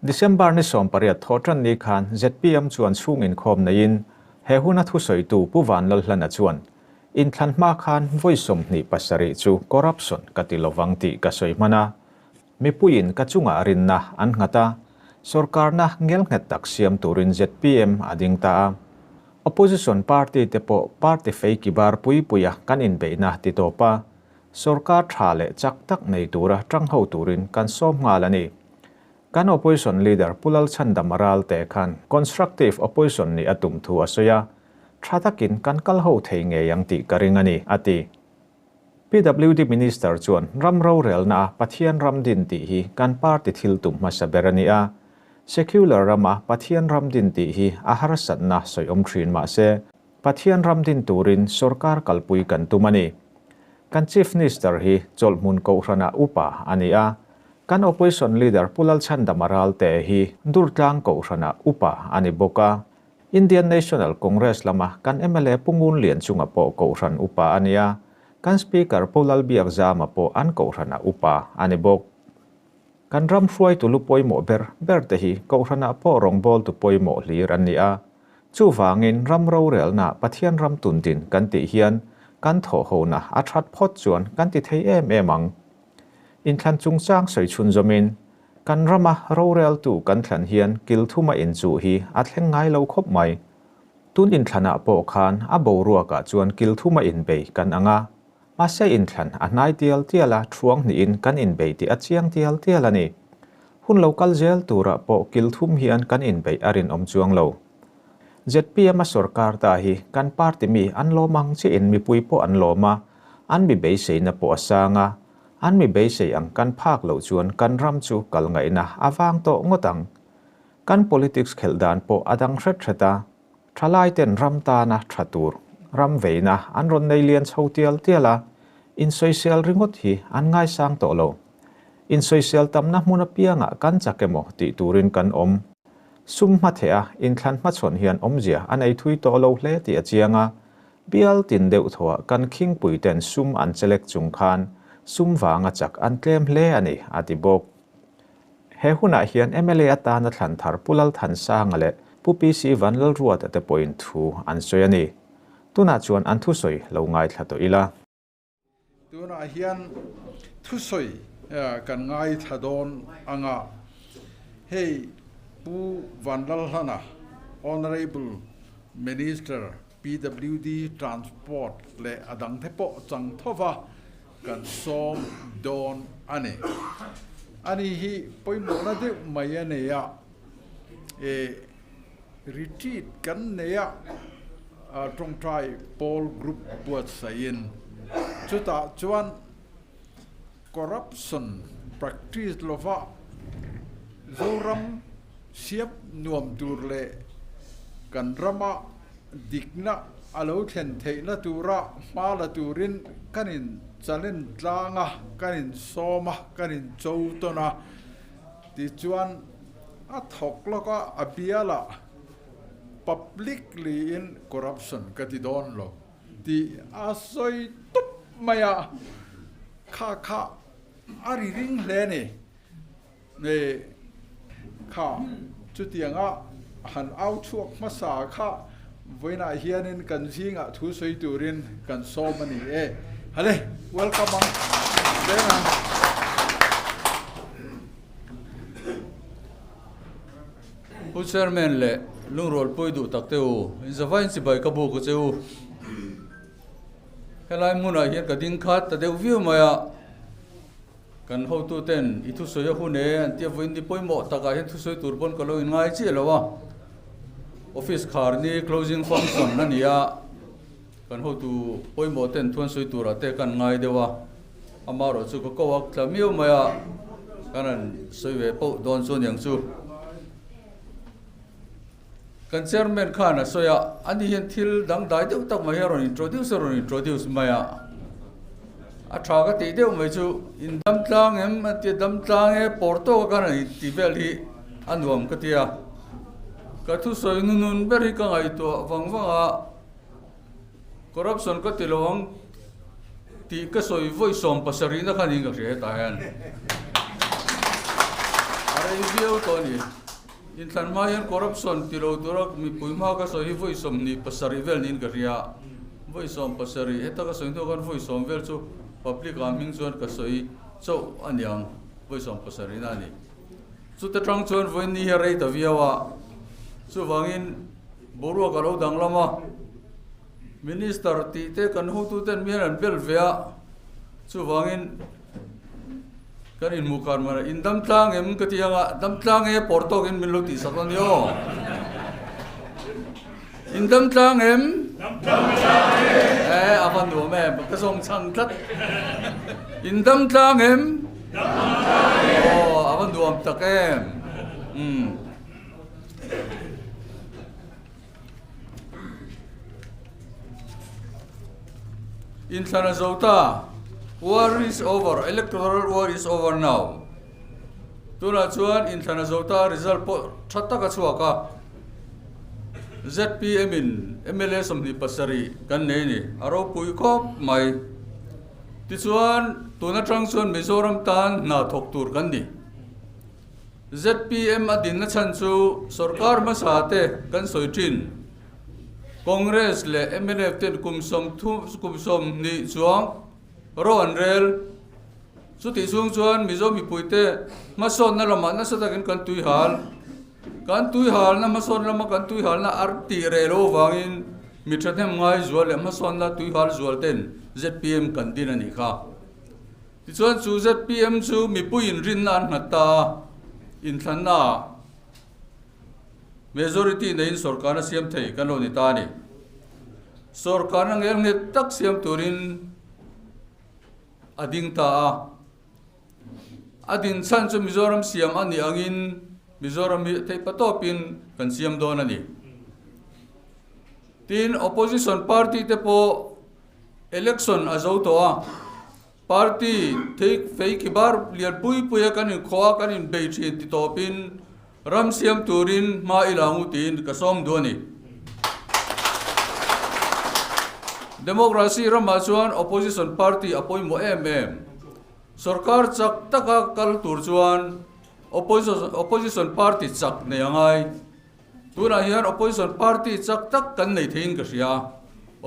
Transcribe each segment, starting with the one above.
December ni som pariat thotran ni khan ZPM chuan chhungin khom naiin he huna thu soitu puwan lal hlana chuan in thlan ma khan voisom ni pasari chu corruption katilowang ti kasoi mana mipuin kachunga rinna an ngata sarkarna ngelnget taksiam turin ZPM ading ta opposition party tepo party fake bar pui puya kanin beina ti topa sarkar thale chaktak nei tura trangho turin kan som ngalani kan opposition leader Pulal Chandamaral te khan constructive opposition ni atum thu asoya thatakin kan kalho thei nge yang ti karingani ati PWD minister chuan ramro relna pathian ramdin ti hi kan party thiltum masaberani a secular rama pathian ramdin ti hi aharasat na soyom thrin ma se pathian ramdin turin sarkar kalpui kan tumani kan chief minister hi cholmun ko rana upa ani a kan opposition leader Pulal Chandamaral te hi durtlang ko rana upa ani boka Indian National Congress lama kan MLA pungun lian chunga po ko ran upa ania kan speaker Pulal Biakzama po an ko rana upa ani bok kan ram hruai tu lupoi mo ber te hi ko rana po rong bol tu poi mo lir ania chu wangin ram ro rel na pathian ram tundin kan ti hian kan tho ho na athat phot chuan kan ti thei emang in thlan chung chang soi chun zomin kan rama rorel tu kan thlan hian kil thuma in chu hi athleng ngai lo khop mai tun in thlana po khan a boruwa ka chuan kil thuma in be kan anga ma se in thlan a nai tial tiala thuang ni in kan in be ti a chiang tial tialani hun local jail tura po kil thum hian kan in be arin om chuang lo ZPM sarkar ta hi kan party mi an lo mang chi in mi pui po an lo ma an mi be sei na po asanga an mi be sei ang kan phak lo chuan kan ram chu kal ngai na awang to ngotang kan politics kheldan po adang theta thalai ten ram ta na thatur ram veina an ron nei lian chotial tiala in social ringot hi an ngai sang to lo in social tamna hmuna pianga kan chakemo ti turin kan om sum ma thea in thlan ma chon hian omjia anei thui to lo hle ti achianga bial tin deuh thowa kan king puiten sum an chelek chung khan sum wanga chak an tlem hle ani ati bok he huna hian MLA ata na thlan thar Pulal than sang ale pu PC vanlal ruat ate point thu an soyani tuna chuan an thu soi lo ngai thla to ila tuna hian thu soi kan ngai thadon anga hey pu vanlal hana honorable minister PWD transport le adang thepo chang thova kan som don ani hi poimo na de maya ne ya retreat kan ne ya trong trai pol group buat sain chuta chuan corruption practice lova zoram siap nuam turle kan rama dikna alo thlen theina tura mala turin kanin chalen tlanga kanin soma kanin choutona ti chuan a thok loka abiala publicly in corruption katidon lo ti asoi tup maya kha ari ring hle ne kha chutianga han out chuak masa kha voina hianin kan zinga thu soi turin kan somani hale welcome on dena pu chairman le lungrol poidu takteu inzawain si bai kabu ko cheu helai muna hian ka ding khat ta deu view maya kan ho tu ten ithu soya hune antia voin di poimo taka hian thu soi turbon kalo in ngai chi lawa office khar ni closing function na nia kan ho tu poimo ten thon soi tura te kan ngai dewa amaro chu ko wak tlamio maya kanan soiwe po don so nyang chu kan chairman khana soya ani hian thil dang dai deuh tak ma heron introduce maya a thaga ti deuh mai chu in dam tlang em ti dam tlang e porto kana ti bel hi anuam ka tia ka thu soi nun beri ka ngai to wangwanga corruption ka tilong ti ka soi voi som pasarina khaning ka re ta yan are video to ni in than ma hian corruption tilo turak mi puima ka so hi voi som ni pasari vel nin ka ria voi som pasari eta ka soin to kan voi som vel chu public aming chuan ka soi so anyang voi som pasari na ni chu ta tang chuan voi ni ha rei ta viawa chu wangin boru ka lo dang lama minister ti te kan hu tu ten mian an bel vea chu wangin kan in mukar mara in dam tlang em ka tianga dam tlang e portok in miluti sakon yo in dam tlang em avan do me ka song chang tlat in dam tlang em avan do am tak em in sana zauta war is over, electoral war is over now. Tuna chuan in thana zauta result po thatta ka chuaka ZPM in MLA somni pasari kan nei ni aro pui khop mai ti chuan tuna tang chuan Mizoram tan na thok tur kan ni ZPM adin na chan chu sarkar ma sa te kan soitrin Congress le MLF ten kumsom ni chuang ro an rel chu ti sung chuan Mizo mi puite ma son na lama na sa takin kan tui hal na ma son lama kan tui hal na arti relo wangin mi thathem ngai zual ma son na tui hal zual ten ZPM kan din ani kha ti chuan chu ZPM chu mi puin rin nan hata in thana majority nei sarkar na siam thei kan lo ni ta ni sarkar na ngel ne tak siam turin ading ta adin san chu Mizoram siam ani angin Mizoram thei patopin kan siam don ani tin opposition party te po election azo to a party thei fei kibar lian pui puya kan in khoa kan in bei thi ti topin ram siam turin ma ilangu tin ka som doni democracy ram chuan opposition party apoi mo sarkar chak taka kal tur chuan opposition party chak nei angai tuna hian opposition party chak tak kan nei thein ka ria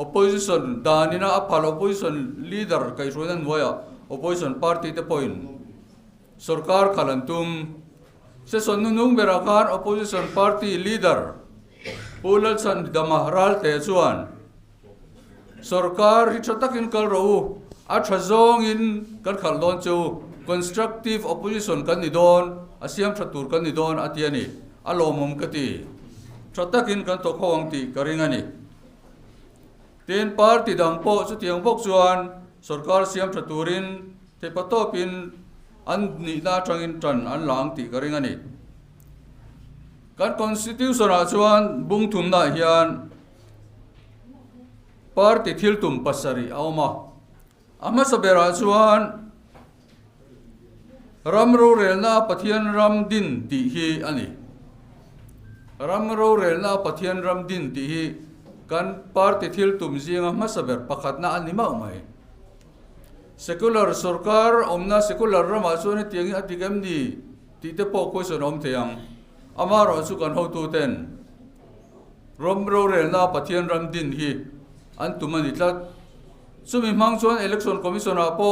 opposition danina apal opposition leader kai ruan noya opposition party te point sarkar khalantum se sonnung berakan opposition party leader Pulal san damahral te chuan sarkar richatakin kal ro athazong in kan khaldon chu constructive opposition kan ni don asiam thatur kan ni don atiani alomum kati thatakin kan to khowang ti karingani ten party dang po chu tiang bok chuan sarkar siam thaturin te patopin an ni na tangin tran an lang ti karingani kan constitution a chuan bungthum na hian party thiltum pasari awma ama sabera chuan ramro relna pathian ram din ti hi ani ramro relna pathian ram din ti hi kan party thiltum zinga masaber pakhat na anima mai secular sarkar omna secular rama chuan tiangi atigam ni ti te po question om theang amaro chu kan ho tu ten ramro relna pathian ram din hi an tumani tlat sumi mang chuan election commission a po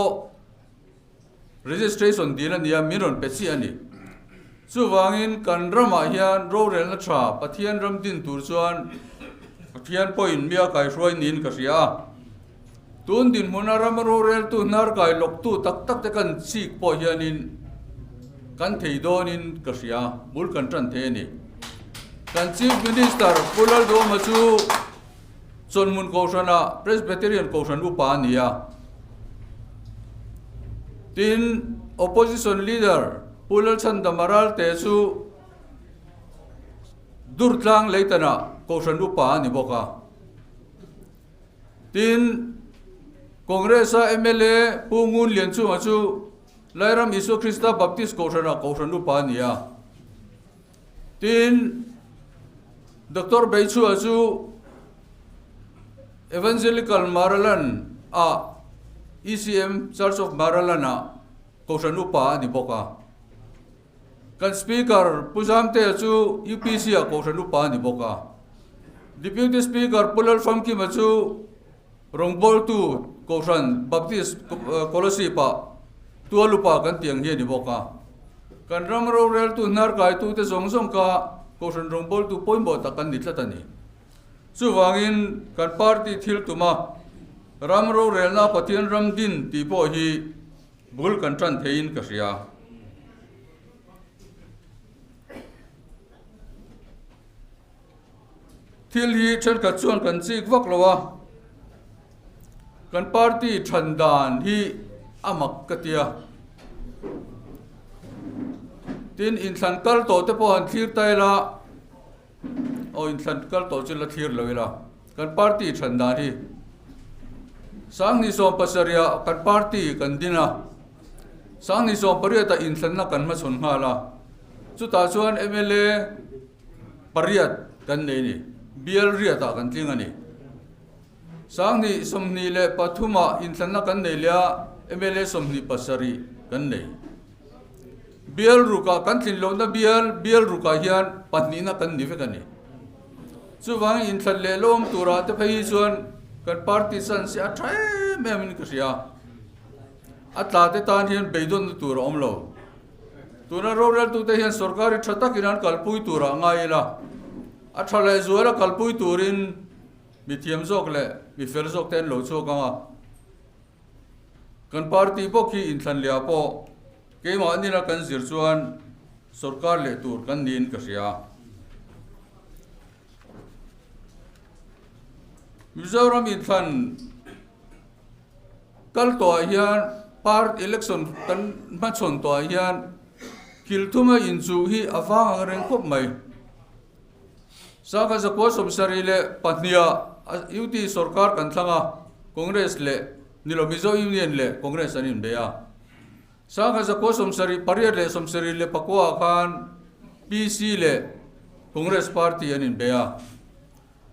registration din ania miron pesi ani chu wangin kan rama hian ro rel na tha pathian ram din tur chuan pathian point mia kai roi nin ka ria tun din huna ram ro rel tu nar kai lok tu tak tak te kan sik po hianin kan thei donin ka ria mul kan tran the ni kan chief minister pulal do ma chu Sonmun Koshana, Presbyterian Koshan Upania. Tin opposition leader, Pulal Sandamaral Tesu Durtlang Leitana, Koshan Upani Boka. Tin Congressa MLA Pungun Liansu Machu, Lairam Isu Christa Baptist Koshana, Koshan Upania. Tin Dr. Beichu Azu Evangelical Maralan ECM Church of Maralana Koshanupa ni boka kan speaker puzam te chu UPC a ko thanu pa ni boka deputy speaker pulal from ki ma chu rongbol tu ko than baptist kolosi pa tu alupa kan tiang hi ni boka kan ramro rel tu nar kai tu te zong zong ka ko than rongbol tu poimbo ta kan ni tlatani chu wangin kan party thil tuma ramro rel na pathian ram din ti po hi bul kan tran thein ka ria thil hi chen ka chuan kan chik vak lowa kan party thandan hi amak katia tin in than kal to te po han thir tai la o in than kal to chila thir loila kan party thandan hi sang ni som pasaria kan party kan dina sang ni som pariata in than na kan ma chon nga la chu ta chuan MLA pariat kan nei ni bial riata kan tling ani sang ni somni le pathuma in than na kan nei lia MLA somni pasari kan nei bial ruka kan thin lo na bial ruka hian patni na kan ni ve kan ni chu wang in than le lom tura te phei chuan kan partisan se a thai mem ni ka ria atla te tan hian beidon tur om lo tuna roral tu te hian sarkari thata kiran kalpui tura ngai la a thale zuara kalpui turin mi thiam jok le mi fer jok ten lo chu ka kan party po ki in than lia po ke ma ni na kan zir chuan sarkar le tur kan nin ka ria Mizoram in than kal to hian part election kan ma chon to hian kilthuma in chu hi awang reng khop mai saka zakwa somsari le patnia UT sarkar kan thanga congress le nilo mizo union le congress anin beya saka zakwa somsari pariat le somsari le pakwa khan PC le congress party anin beya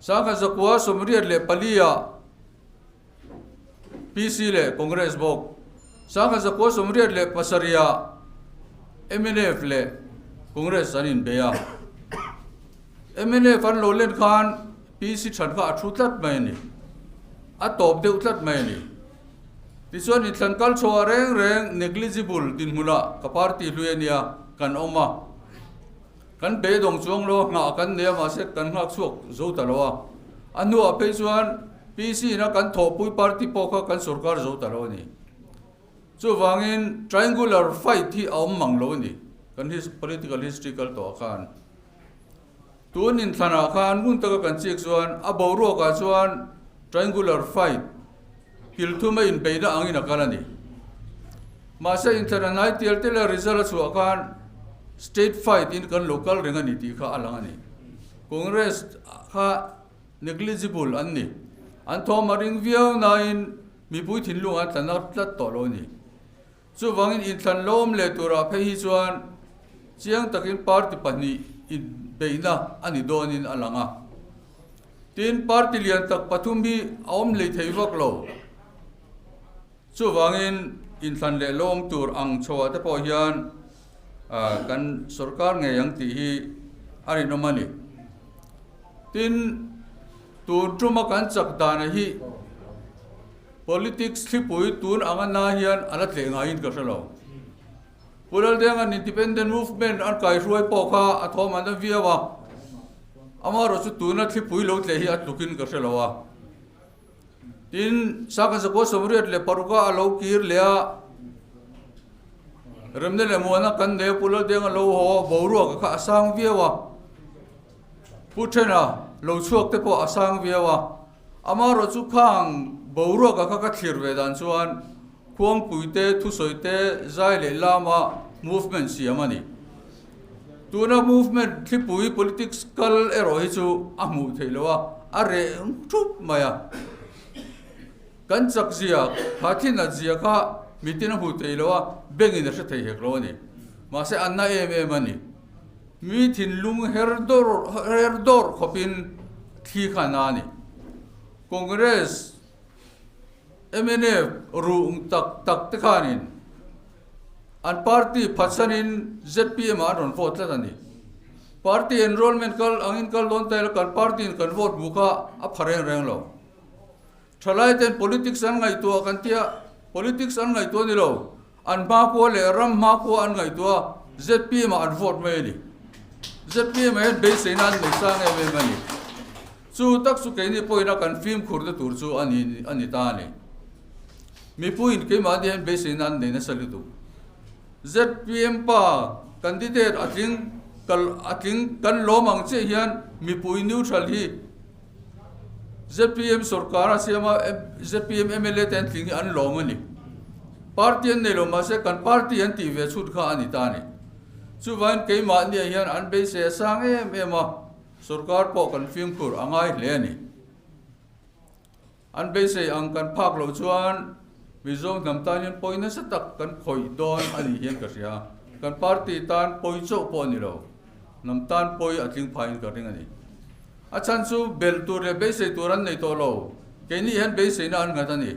saka zakwa somriat le palia PC le congress bok saka zakwa somriat le pasaria MNF le congress anin beya MNF an lo len khan PC than kha thutlat mai ni a top de utlat mai ni ti chuan in than kal chho reng negligible din hula ka party hluenia kan oma kan be dong chuang lo nga kan ne ma se kan ngak chuak zo ta lo anu a pe chuan PC na kan tho pui party po kha kan sarkar zo ta lo ni chu wangin triangular fight hi aum mang lo ni kan his political historical to khan tun in thana khan gun ta kan chek chuan a boro ka chuan triangular fight kilthuma in beida angina kalani ma se internal tel result chu khan state fight in kan local rengani ti kha alangani congress kha negligible anni an thomaring viau nain mi pui thinlung an tlanat tlat to lo ni chu wangin in tlan lom le tura phe hi chuan chiang takin party pani in beina ani donin alanga tin party lian tak pathum bi aum le theivak lo chu wangin in tlan le lom tur ang chowa te po hian kan sarkar nge yang ti hi ari nomani tin tur truma kan chak dana hi politics thipui tun anga na hian ala tle nga in ka salo pural deng an independent movement an kai ruai po kha athom an viawa amaro chu tuna thipui lo tle hi atlukin ka salo wa tin saka sa ko somriat le paruka alo kir lea remne le mona kan de pulo deng lo ho boru ka asang viawa puthena lo chuak te po asang viawa amaro chu khang boru ka thlir ve dan chuan khuang puite thu soite zai le lama movement siamani tuna movement thipui politics kal ero hi chu amu theilowa are thup maya kan chak zia khathina zia kha mitin hu theilowa bengin se thei hek lo ni ma se anna em ani mi thin lung herdor khopin thi khana ni congress MNF ruung tak te khanin an party phasanin ZPM aron vote la ni party enrollment kal angin kal don tel kan party kan vote buka a phareng reng lo thalai ten politics an ngai to kan tia politics an ngai to ni lo an ma ko le ram ma ko an ngai to ZPM an vote me ni ZPM he be senan me sang e me mani chu tak su ke ni poina kan film khur de tur chu ani ta ni mi puin ke ma de be senan de na salutu ZPM pa candidate ating kan lomang che hian mi pui neutral hi ZPM sarkar asiama ZPM MLA ten thing an lomani party an nei loma se kan party an ti ve chut kha ani ta ni chu van ke ma ni hian an be se sang ma sarkar po kan film kur angai hle ni an be se ang kan phak lo chuan mizong namtanian poina sa tak kan khoi don ani hian ka sia kan party tan poi cho po ni lo namtan poi atling phain ka ring ani achan chu bel tur le be se turan nei to lo ke ni han be se na an ngata ni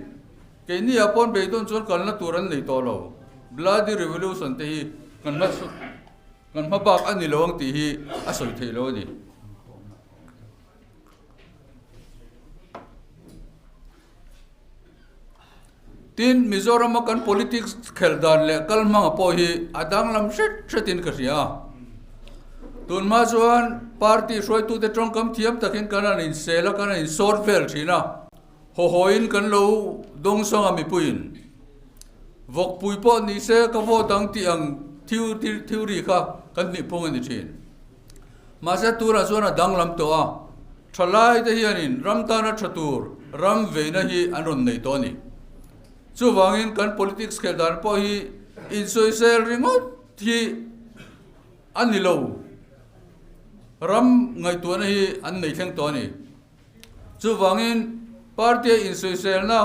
ke ni apon be don chon kal na turan nei to lo bloody revolution te hi kan ma bak ani lowang ti hi asoi thei lo ni tin Mizoram kan politics kheldan le kalma po hi adang lam shetin ka ria tun ma chuan party soi tu te trong kam thiam takin kana in sela kana in short fel thina ho hoin kan lo dong song ami puin vok pui po ni se ka vo dang ti ang thiu ri kha kan ni pong ni thin ma se tu ra chuan adang lam to a thalai te hianin ram ta na thatur ram ve na hi anon nei to ni chu wangin kan politics kheldan po hi in social remote hi anilo ram ngai tu na hi an nei thleng to ni chu wangin party in social na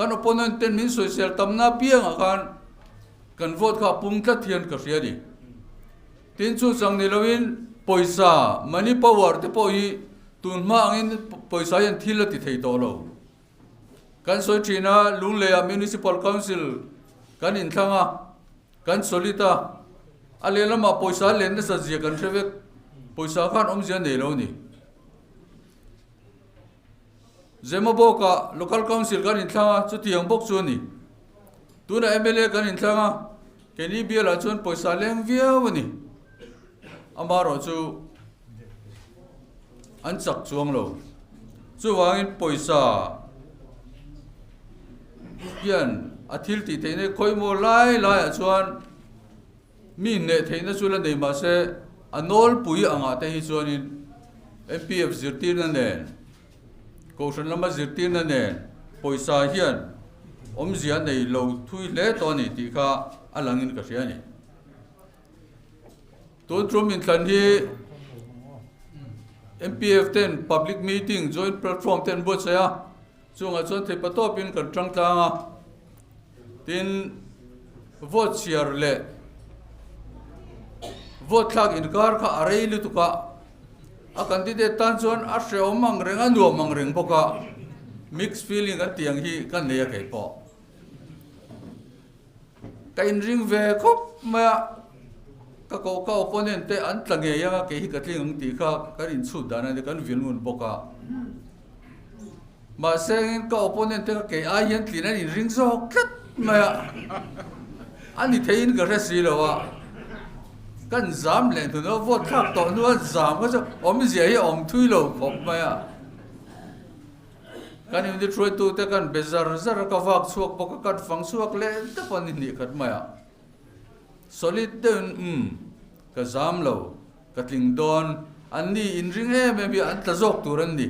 kan opponent ten min social tamna piang akan kan vote kha pum tla thian ka ria ni tin chu chang ni lovin poisa money power te po hi tun ma angin poisa yan thila ti thei to lo kan soi thina lunglea municipal council kan in thanga kan solita alelama poisa len na sa zia kan thevek poisa khan omzia nei lo ni zemaboka local council kan in thanga chu tiang bok chu ni tuna MLA kan in thanga keni biala chon poisa leng viau ni amaro chu an chak chuang lo chu wangin poisa hian athil ti theine khoimo lai a chuan mi ne theina chula nei ma se anol pui anga te hi chuanin MPF zirtir na nen koshan lama zirtir na nen poisa hian omzia nei lo thui le to ni ti kha alangin ka ria ni to trum in than hi MPF ten public meeting joint platform ten bot saya chunga chon thei patopin kan tang tanga tin vote share le vote thak in kar kha arei lu tuka a candidate tan chon a hreu mang reng a nuam mang reng boka mixed feeling kan tiang hi kan nei kai po kain ring ve khop ma ka ko opponent te an tlange ya ke hi katling ti kha kan in chu dana de kan vilun boka mà xem cái opponent cái ai hiện thì này ring zo cắt mà anh đi thấy cái cái gì rồi à cái giảm lên thì nó vô tháp to nó giảm cái ông gì ấy ông thui lâu không mà cái này đi trôi tu thế cái bây giờ cái vác suộc bọc cái phẳng suộc lên thế còn đi cái mà solid đơn cái giảm lâu cái tiếng đòn anh đi in ring em bị anh ta dọc tu anh đi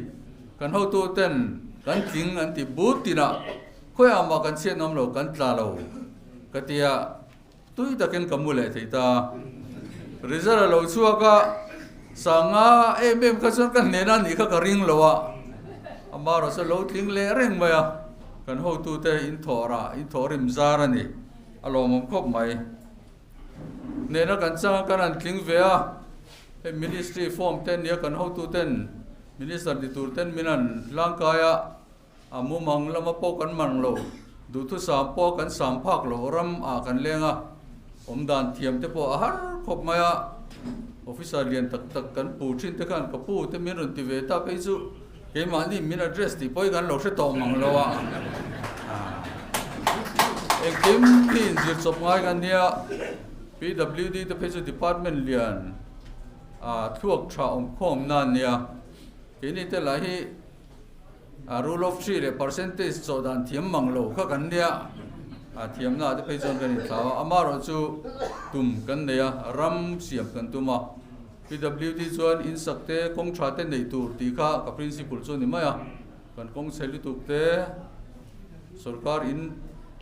cái hậu tu tên kan ting an ti but tina khoi ama kan chen nom lo kan tla lo katia tui ta ken kamule theita result lo chuaka sanga em ka chon kan nena ni kha ka ring lowa amaro sa lo ting le reng maya kan ho tu te in thorim zara ni alom khop mai nena kan changa kan an tling ve a ministry form ten ya kan ho tu ten Minister di turten minan langkaya amu mangla ma po kan man lo du tu sam po kan sam phak lo ram a kan lenga dan thiam te po har khop maya officer lian tak kan pu thin te kan ka pu te min run ti ve ta pe chu ke ma ni min address ti poi kan lo se to mang lo wa em kim pin zir chop ngai kan nia PWD te pe chu department lian thuak tha khom nan nia ke ni te la hi rule of 3 le percentage so dan thiam mang lo kha kan nia thiam na te pe chon kan tha amaro chu tum kan nia ram siam kan tuma PWD chuan in sakte kong tha te nei tur ti kha ka principle chu ni maya kan kong seli tuk te sarkar in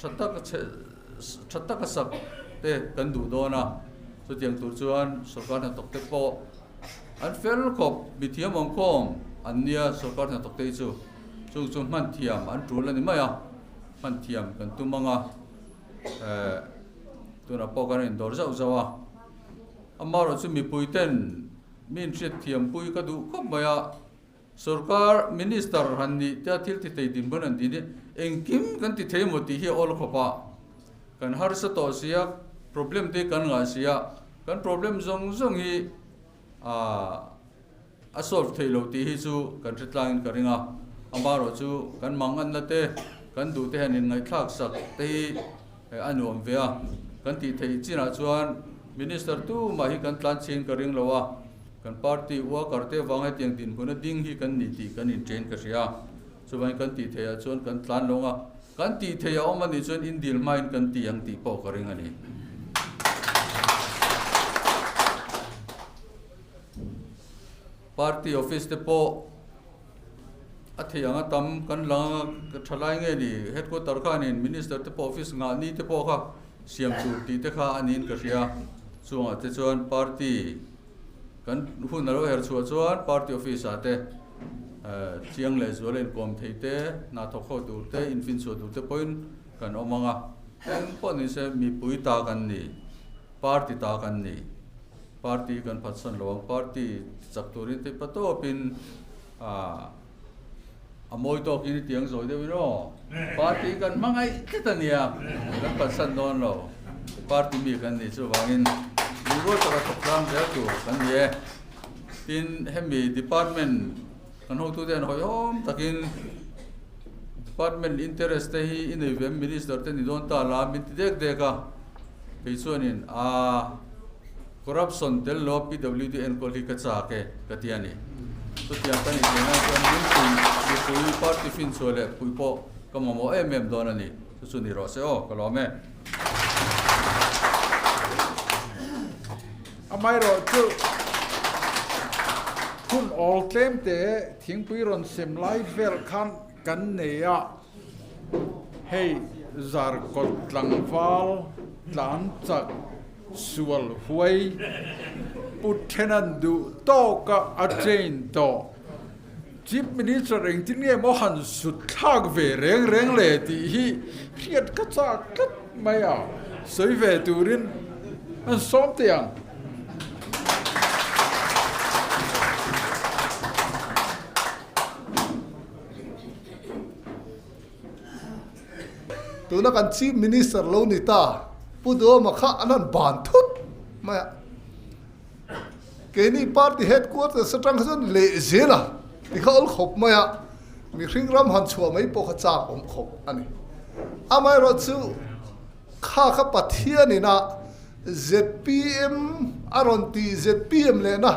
thatta ka sak te kan du do na chu tiang tur chuan sarkar na tok te po an fel khop bi thiam ong khom an nia sarkar na tok te chu chung man thiam an tul ani maya man thiam kan tumanga tuna po kan in dor zau zawa amaro chu mi puiten min thret thiam pui ka du khop maya sarkar minister hanni ta thil ti te din ban an di ni engkim kan ti thei mo ti hi ol khopa kan har sa to sia problem te kan nga sia kan problem zong hi a solve thei lo ti hi chu kan tlang ka ringa amaro chu kan mangan na te kan du te hanin ngai thak sak te anuam vea kan ti thei china chuan minister tu ma hi kan tlan chin ka ring lowa kan party wa karte wang ai tiang din huna ding hi kan ni ti kan in train ka ria chuan kan ti thei a chuan kan tlan longa kan ti thei a omani chuan in dil main kan ti ang ti po ka ring ani party office te po athiyanga tam kan langa thalai nge ni headquarter khan in minister te po office nga ni te po kha siam chu ti te kha anin ka ria chuanga te chuan party kan hun ro her chuan party office ate chiang le zolen kom theite na thokho tur te infin so tur te point kan omanga en poni se mi pui ta kan ni party ta kan ni party kan phatsan lo party chakturin te pato pin amoi to kini tiang zoi de no party kan mangai kitania kan phatsan don lo party mi kan ni chu wangin Lugo tara thoklang dia tu kan ye tin hemi department kan ho tu den hoyom takin department interest hi in event minister te ni don ta la mit dek deka peisuanin corruption tel lo PWD en ko li ka cha ke katiani so tiang kan ni na kan ni pui party fin so le pui po kamamo don ani su ni ro se o kalome amai ro chu kun all claim te thing pui ron sem lai vel khan kan neya hey zar kot tlangwal tlan chak sual huai puthenan du to ka a train to chief minister eng tin nge mo han sut thak ve reng le ti hi riat ka cha kat maya soi ve turin an som tiang tuna kan chief minister lo ni ta pudo makha anan ban thut ma ke ni party headquarters satang khon le zela dikhol khop ma ya mi hringram han chua mai po kha cha om khop ani amai ro chu kha pathia ni na ZPM aron ti ZPM le na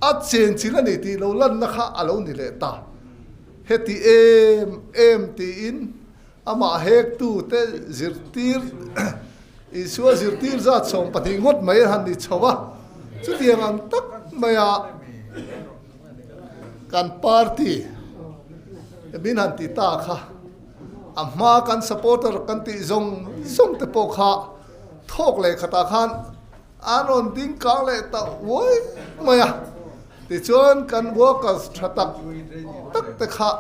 a chen chila ni ti lo lan na kha alo ni le ta heti em ti in ama hek tu te zirtir isua zirtir za chom pati ngot mai han ni chawa chu tiang ang tak maya kan party bin han ti ta kha amma kan supporter kan ti zong te po kha thok le khata khan anon ding ka le ta woi maya ti chon kan workers thatak tak te kha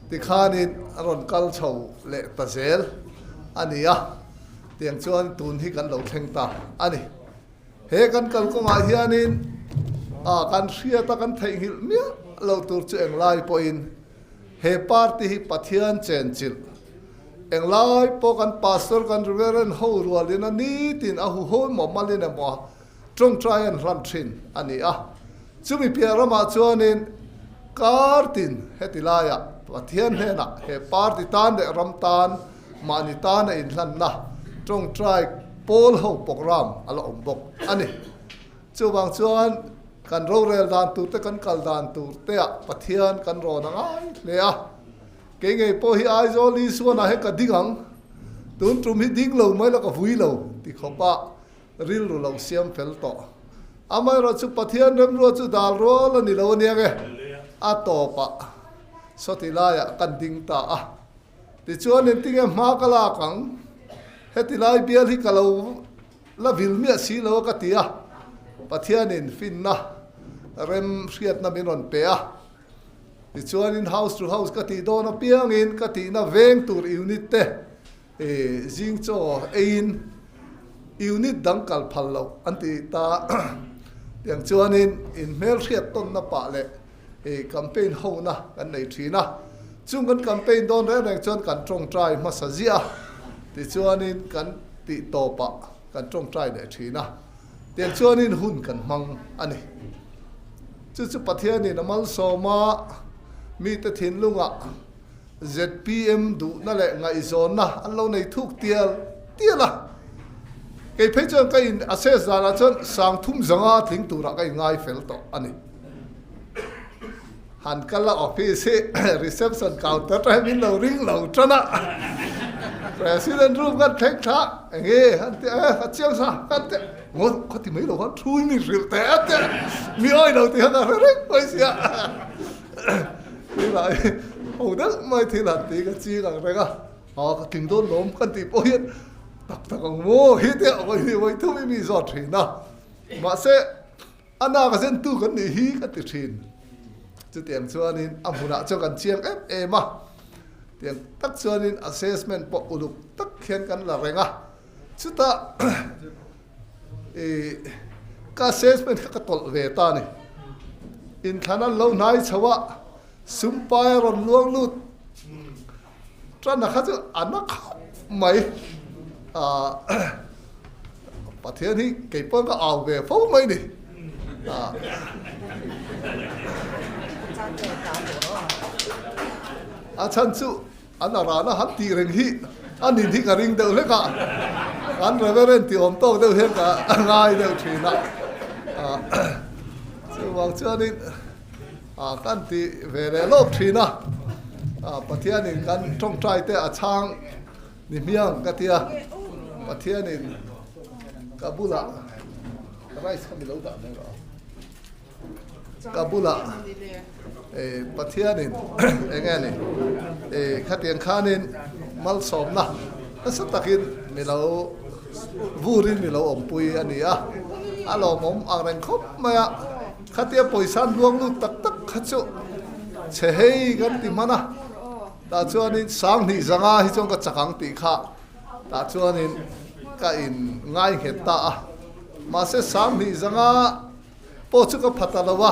ti khanin aron kal chho le ta zel ania tiang chuan tun hi kan lo thleng ta ani he kan kal ko ma hianin kan hria ta kan thei hil mia lo tur chu eng lai po in he party hi pathian chen chil eng lai po kan pastor kan reverend ho rualin ani tin a hu ho mo malin a mo trong try and run thin ani a chumi piarama chuanin kartin hetilaya pathian hena he party tan de ram tan mani tan in hlan na trong try pol ho program ala ombok ani chuwang chuan kan ro rel dan tu te kan kal dan tu te a pathian kan ro na ngai le a ke nge po hi ai zo li suana he ka dingang tun trum hi ding lo mai la ka vui lo ti khopa ril ru lo siam fel to amai ro chu pathian rem ro chu dal ro la ni lo nia ge a to pa sotilaya kan ding ta a ti chuan en tinge ma kala kang hetilai bial hi kalo la vil mi si lo ka tia pathian in fin na rem riat na minon pe a ti chuan in house to house ka ti do na piang in ka ti na veng tur unit te jing cho ein unit dangkal phal lo anti ta tiang chuan in mel riat ton na pa le campaign ho na kan nei thina chung kan campaign don re reng chuan kan trong try ma sa zia ti chuan in kan ti to pa kan trong try de thina tiang chuan in hun kan mang ani chu pathian in amal soma mi te thin lunga ZPM du na le ngai zon na an lo nei thuk tiala ke phei chuan ka in assess dana chuan sang thum zanga thing tura kai ngai fel to ani han kala office reception counter ta min lo ring lo trana president room kan thek tha nge han te ha chiang sa kan te ngon ko ti mai lo han thui mi ril te te mi oi lo ti ha re oi sia ni lại hầu đất mai thì là tí cái chi rằng đây cả họ cái kinh đôn lốm kan ti po hiet tập tập còn mua hít theo với thu mi giọt thủy nào mà sẽ anh nào cái dân tu cái này hí cái tiền thìn chứ tiền xưa nên âm hồn cho cần chiêm em mà tiền tắc xưa nên assessment bộ ulu tắc khen kan là renga chứ ta cái assessment cái tol về ta này in khana lâu nay chawa sumpai ron luang lut tran na khachu anak mai pathian hi ke pon ka aw ve fo mai ni chan chu anara na han ti reng hi anin hi ka ring deu le ka an reverend ti om to deu he ka ngai deu thina chu wang chuanin kan ti về le lop thina pathian in kan trong trai te a chang ni miang ka tia pathian in kabula rice kam lo da ne kabula pathian in engen ni khatiang khanin mal som na asatakin mi lo vurin mi lo ompui ani a alo mom areng khop maya khatia poisan luang lu tak tak khachu chehei gan ti mana ta chuanin sang ni zanga hi chong ka chakang ti kha ta chuanin ka in ngai heta a ma se sang ni zanga po chu ka phatalawa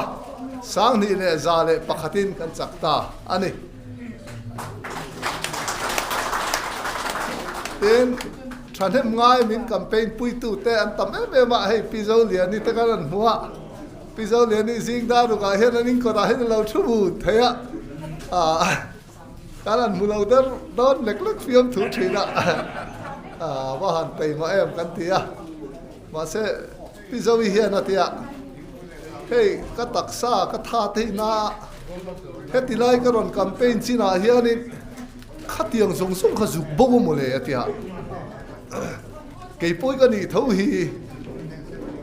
sang ni le za le pakhatin kan chakta ani ten thanem ngai min campaign pui tu te an tam e ma hei pizo lian ni te kan huwa pizo lian ni zing da ru ka hen ning ko da hen lo thu bu thaya kalan mulau dar don lek lek fiam thu thina wa han pe ma em kan tia ma se pizo hi hian atia hey ka taksa ka tha te na heti lai ka ron campaign china hian in khatiang song song kha zuk bo mo le atia ke poi ka ni tho hi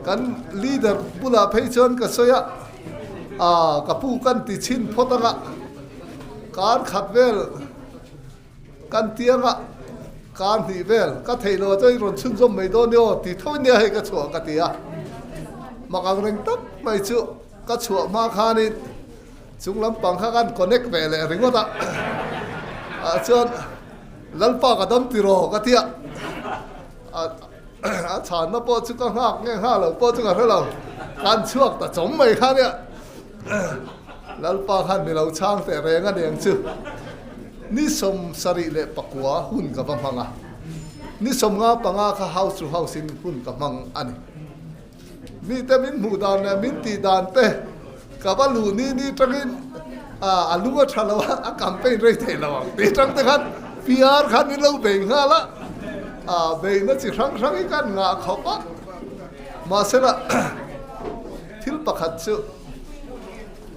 kan leader pula phei chon ka soya ka pu kan ti chin photanga kan khatvel kan tianga kan hi vel ka theilo choi ron chun zom mai do nyo ti thoi nia he ka chua ka tia makang reng tak mai chu ka chua ma khani chung lam pang kha kan connect ve le ringota chon lalpa ka dam ti ro ka tia chan na po chu ka ngak nge ha lo po chu ka lo kan chuak ta chom mai kha nia lalpa khan mi lo chang te renga deng chu ni som sari le pakua hun ka vamanga ni som nga panga kha house to house in hun ka mang ani mi te min mu dan na min ti dan te ka ba lu ni tangin alunga thalawa a campaign rei the lawa ti tang te khan PR khan ni lo be nga la be na chi rang kan nga khopa ma sera thil pakhat chu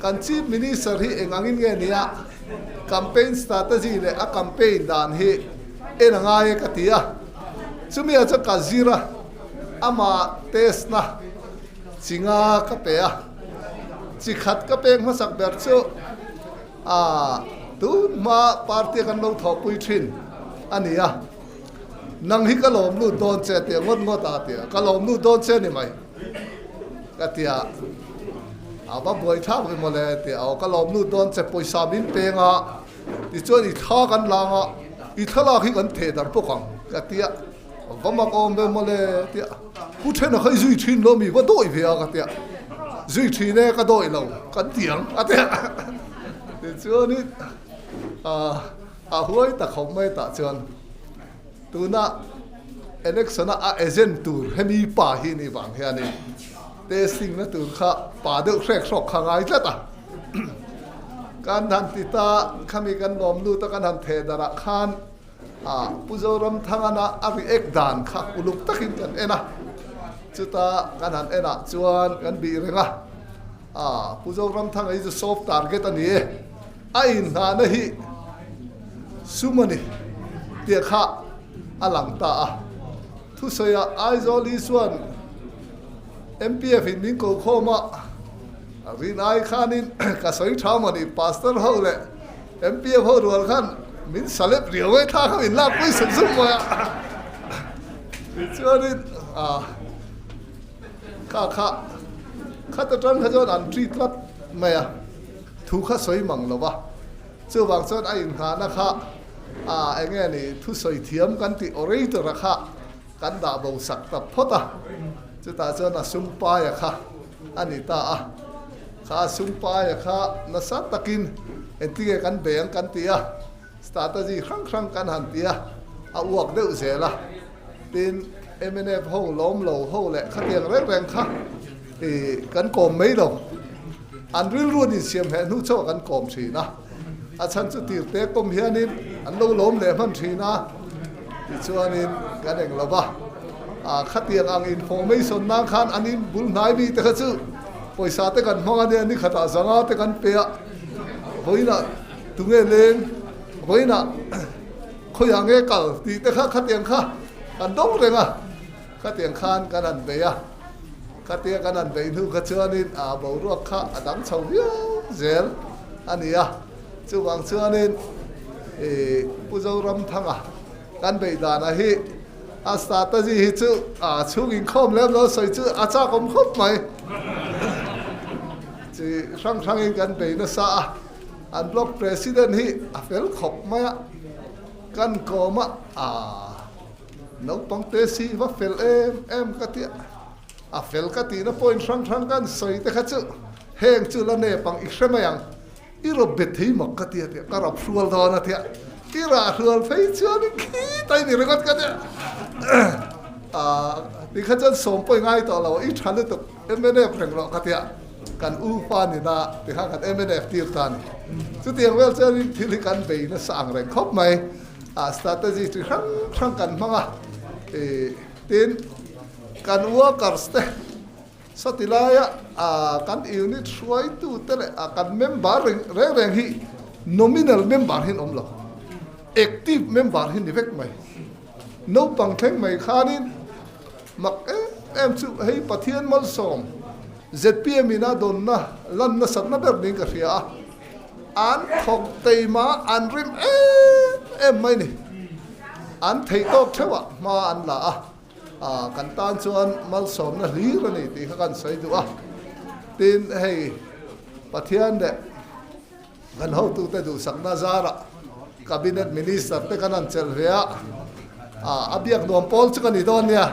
kan chief minister hi engangin nge nia campaign strategy le a campaign dan hi enanga e katia chumi a cha kazira ama test na chinga ka pe a chi khat ka pe ma sak ber chu tu ma party kan lo tho pui thin ania nang hi ka lom nu don che te ngot a te ka lom nu don che ni mai katia aba boy tha ko mo le te au ka lom nu don che poisa bin pe nga ti cho ni tha kan la nga I thala khi kan the dar pokang katia vama ko be mo le tia ku the na khai zui thin lo mi wa doi ve a katia zui thi ne ka doi lo kan tiang atia ti cho ni huai ta khom mai ta chon tu na election a agent tur hemi pa hi ni bang he ani testing na tur kha pa de rek sok khangai ta ta kan han tita kami kan nom nu ta kan han the dara khan puzoram thangana ari ek dan kha uluk takin kan ena chuta kan han ena chuan kan bi renga puzoram thang ai soft target ani ai na na hi sumani te kha alang ta thu soya aizoli suan MPF in min ko khoma rin ai khanin ka soi thamani pastor hole MPF ho rual khan min salep riawe tha kha in la pui sum sum ma chori kha ta tran kha jon an tri tlat maya thu kha soi mang lo wa chu wang chon ai ha na kha enge ni thu soi thiam kan ti orator ra kha kan da bo sak ta phota chu ta chon a sum pa ya kha ani ta kha sum pa ya kha na sa takin entige kan beng kan tia strategy khang kan han tia a uak deuh zela tin MNF ho lom lo ho le kha tiang reng kha kan kom mai lo an ril ruan in siam he nu chaw kan kom thi na a chan chu tir te kom hianin an lo lom le man thi na ti chuanin kan eng lova kha tiang ang information na khan anin bul nai bi te kha chu poisa te kan hmanga de ni khata zanga te kan pe hoina tunge leng hoina khoyange kal ti te kha tiang kha kan dong renga kha tiang khan kan an be ya kha tiang kan an be nu kha chuanin bo ruak kha adang chho yo zel ania chu wang chuanin puzoram thanga kan be da na hi strategy hi chu chung in khom lem lo soi chu cha kom khop mai chi sang in kan be na sa an block president hi fel khop ma kan ko ma no pang te si va fel em ka ti fel ka ti na point sang kan soi te kha chu heng chu la ne pang ik shema yang I ro bet hi mak ka ti ka rap sual da na ti I ra sual fei chu ni ki tai ni regot ka ti ni kha chan som poi ngai to lo I than tu MNF reng ro ka ti kan u pa ni na ti kha kan MNF ti ta ni chu tiang wel cha ni thi kan be na sang reng khop mai strategy ti khang kan manga tin kan workers te satilaya kan unit suai tu tele kan member reng hi nominal member hin omlo active member hin vek mai no pang theng mai khanin mak em chu hei pathian mal som ZPM ina don na lan na sat na ber ning ka ria an thok teima an rim em mai ni an thei tok thewa ma an la kan tan chuan mal som na ri ra ni ti kha kan sai du tin hei pathian de kan ho tu te du sak na zara cabinet minister te kan an chel ria abiak dom pol chu kan ni don nia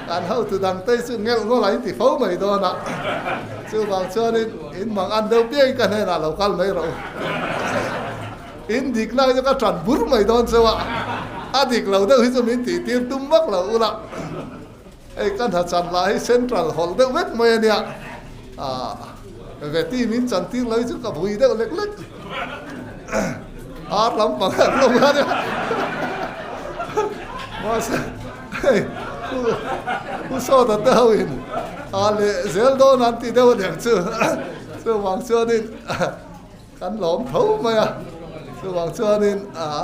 kan ho tu dang te chu ngel ngo lai ti fo mai do na chu bang chuan in mang an do pi kan he na local mai ro in dik na cho ka tran bur mai don sewa adik lo da hi zo min ti tir tum mak lo ula ei kan ha chan lai central hall de wek mai nia về ti min chan tir lai chu ka bui de lek lek ar lam pang lo ha de mas ku so da da win ale zel do nan ti de wa dang chu chu wang chu din kan lom thau mai chu wang chu din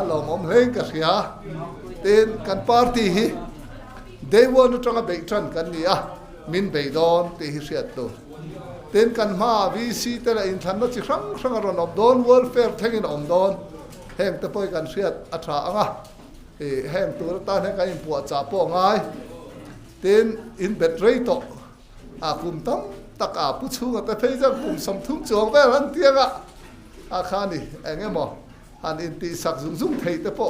lom om leng ka sia tin kan party hi they want to try a big trend kan ni min be don ti hi riat to tin kan ma VC te la in than no chi rang rang ron of don world fair thengin om don heng te poi kan riat atha anga heng tur ta ne ka in pu cha po ngai tin in bet rei to kum tam tak pu chu nga ta phei jang kum som thum chuang ve ran tianga khani engemo an in ti sak zum zum thei te po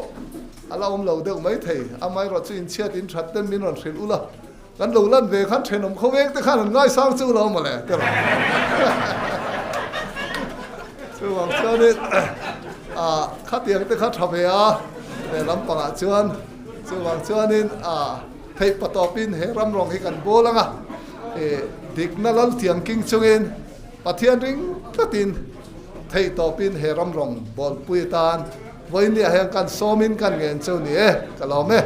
ala om lo de mai thei amai ro chu in chiat in that ten min ron thil ula kan lo lan ve khan thenom kho vek te khan ngai sang chu lo ma le te ro chu wang chu ni khat tiang te khat thabe le lam panga chuan chu wang chuanin thei patopin he ram rong hi kan bolanga dik na lal tiang king chungin pathian ring tatin thei topin he ram rong bol puitan voin lia hang kan somin kan ngen chu ni kalome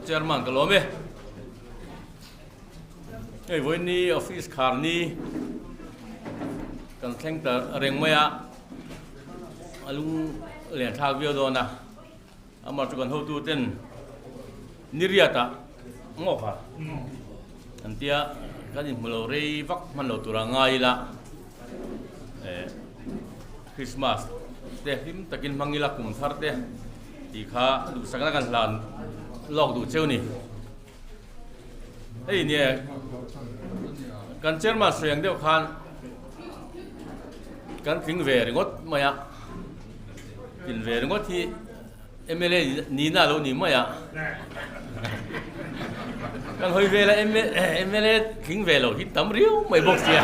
chairman kalome ei voin ni office khar ni kan thleng ta reng maya alung len thak vio do na amar chu kan ho tu ten niriata ngofa antia kan in mulo rei vak man lo tura ngai la Christmas te him takin mangila kum thar te ti kha du sakna kan lan lok du cheu ni ei ne kan chairman sreng deu khan kan thing ve ringot maya tin ve ringot thi MLA ni na lo ni maya kan hoi về là MLA thing về lo hit tam riu mai bok sia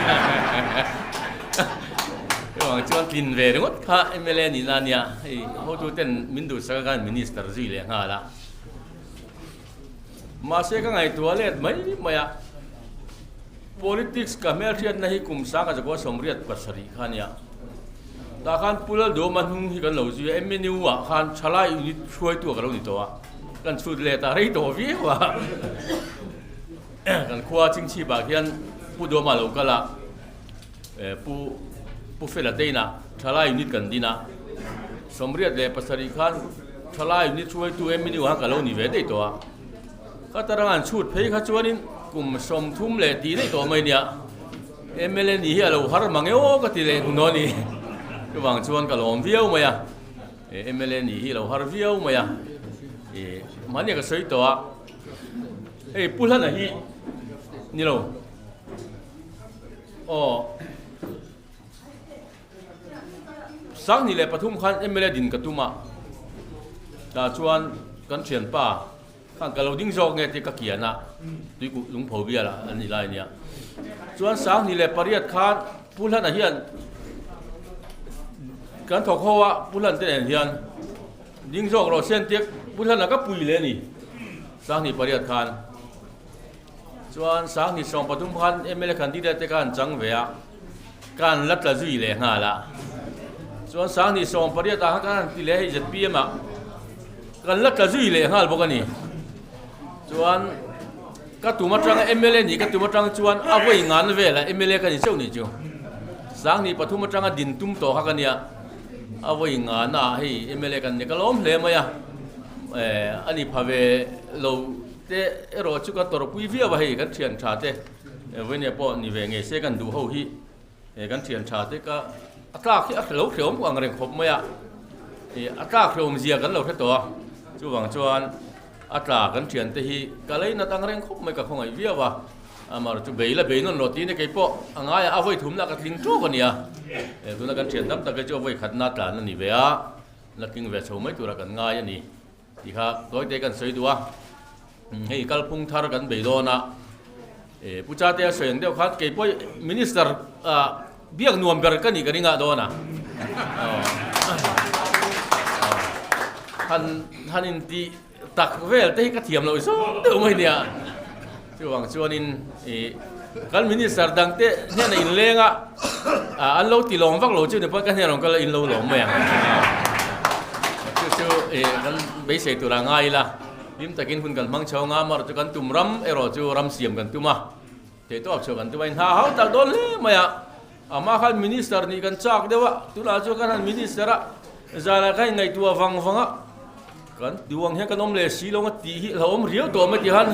wang chuan tin ve ringot kha MLA ni na nia ei ho tu ten min du sa kan minister zi le nga la ma se ka ngai toilet mai maya politics ka mer riat nahi kum sa ka jago somriat pasari khania ta khan pulal do man hung hi kan lo ji MNU wa khan chalai unit chuai tu ka lo ni to wa kan chut le ta rei to vi wa kan khua ching chi ba hian pu do ma lo kala pu fe la deina chalai unit kan dina somriat le pasari khan chalai unit chuai tu MNU ha ka lo ni ve dei to wa ka tarangan chut phei kha chuanin kum som thum le ti nei to mai nia MLA ni hi lo har mangeo ka ti le no ni cái vàng chuan cả lom viau mày à MLA ni hi lo har viau mày à mani ka soi to a pulan na hi ni lo sang ni le pathum khan MLA din ka tuma da chuan kan thian pa khan ka lo ding jok nge ti ka kiana tui ku lung pho bia la ani lai nia chuan sang ni le pariat khan pulan na hian kan thok hoa pulan te hian ding jok ro sen tek pulan na ka pui le ni sang ni pariat khan chuan sang ni song pathum khan MLA candidate te kan chang ve a kan lat la zui le nga la chuan sang ni song pariat a kan ti le hi ZPM a kan lat la zui le ngal bok ani chuan ka tuma tang MLA ni ka tuma tang chuan a voi ngan ve la MLA ka ni cheu ni chu sang ni pathum tang a din tum to ha kania a voi nga na hi MLA kan ni kalom hle maya ani phave lo te ero chu ka tor pui via wa hi kan thian tha te vene po ni ve nge se kan du ho hi kan thian tha te ka aka khi a lo khom ko angreng khop maya aka khom zia kan lo the to chu wang chuan ata kan thian te hi ka lei na tang reng khop mai ka khongai via wa amar chu beila beinon lo ti ne ke po anga a voi thum na ka thling to kania tu na kan thian dam ta ke chu voi khat na ta na ni ve a la king ve chho mai tu ra kan nga ya ni ti kha loi te kan soi duwa hei kalpung thar kan beidona ผู้จ้าเตียเสียงเดียวคัดเก็บไว้มินิสเตอร์เบี้ยนวมกันกันนี่กันนี่งะโดนนะท่านอินทีตักเวลเตะกระเทียมเราอีกสักเดียวไม่เนี่ยช่วงช่วงนี้กันมินิสเตอร์ดังเตะเนี่ยในอินเลงอันเราตีลงฟักเราชื่อเนี่ยเพราะกันเนี่ยเราก็เลยอินเราหลงไปชื่อกันไม่ใช่ตัวง่ายละลิมตะกินคุณกันมังเชาวงามมาจุกันตุ่มรำรอจูรำเสียมกันตุ่มเดี๋ยวตัวชกันตัวอินหาเขาตักโดนเลยมามาคันมินิสเตอร์นี่กันจากเดียวตัวเราจูกันมินิสเตอร์จะอะไรกันไงตัวฟังกันดวงเห็นกันน้องเลสีลงตีเราอมเรียวตัวไม่ตีหัน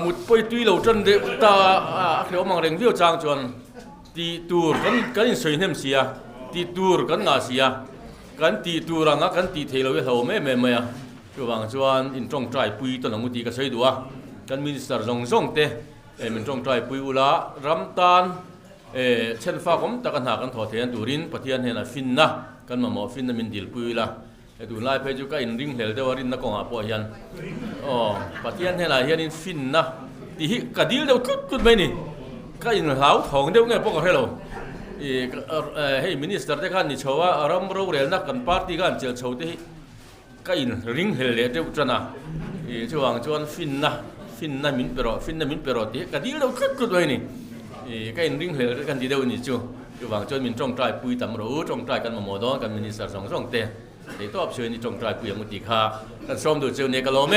มุดไปตุยเราจนเด็กตาเขียวมังเร่งวิวจางจวนตีตูร์กันสวยเห็นเสียตีตูร์กันงาเสียกันตีตูรังกันตีเทเราเราไม่ช่วงชวนอินทรงใจปุยต้นหงมุตีก็ใช้ดัวกันมินิสเตอร์ส่งเตะมันทรงใจปุยอุลารำตานเช่นฟ้าผมตะกันหากันถอดเทียนดูรินปะเทียนเห็นฟินนะกันมาหมอฟินน่ะมินดิลปุยละดูไล่ไปจุกอินริงเหลเดวารินนักกองอาปอยันปะเทียนเห็นอะไรเฮียนินฟินนะที่กระดิลเดียวกุดไปนี่ก็อินเหาทองเดียวไงพวกเราให้มินิสเตอร์ได้กันนี่ชัวรำรู้เรื่องนักกันปาร์ตี้กันเจอชัวที่ก็อินริงเหลเดวจันนะช่วงชวนฟินนะมินเปโรที่กระดิลเดียวกุดไปนี่ก็อินริงเหลกันดีเดียวนี่ช่วงชวนมินจงใจปุยตำรู้จงใจกันมาหมดกันมินิสเตอร์ส่งเตะเดี๋ยวตัวเชื่อนี่จงใจปุยมุติขากันส้มดูเจ้าเนกโลเม